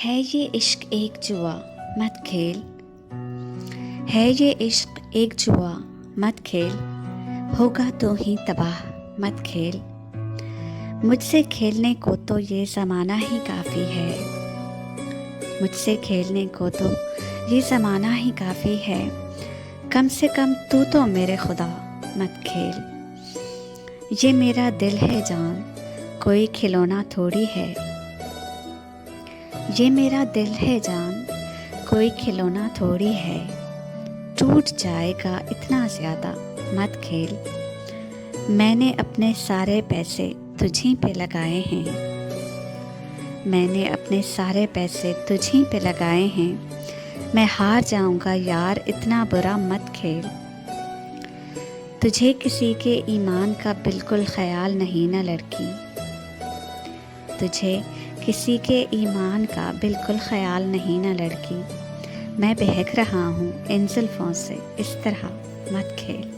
है ये इश्क एक जुआ मत खेल। है ये इश्क एक जुआ मत खेल। होगा तो ही तबाह मत खेल। मुझसे खेलने को तो ये ज़माना ही काफ़ी है। मुझसे खेलने को तो ये ज़माना ही काफ़ी है। कम से कम तू तो मेरे खुदा मत खेल। ये मेरा दिल है जान, कोई खिलौना थोड़ी है। ये मेरा दिल है जान, कोई खिलौना थोड़ी है। टूट जाएगा इतना ज़्यादा मत खेल। मैंने अपने सारे पैसे तुझी पे लगाए हैं। मैंने अपने सारे पैसे तुझी पे लगाए हैं। मैं हार जाऊंगा यार, इतना बुरा मत खेल। तुझे किसी के ईमान का बिल्कुल ख्याल नहीं ना लड़की। तुझे किसी के ईमान का बिल्कुल ख्याल नहीं ना लड़की। मैं बहक रहा हूँ इन जुल्फ़ों से, इस तरह मत खेल।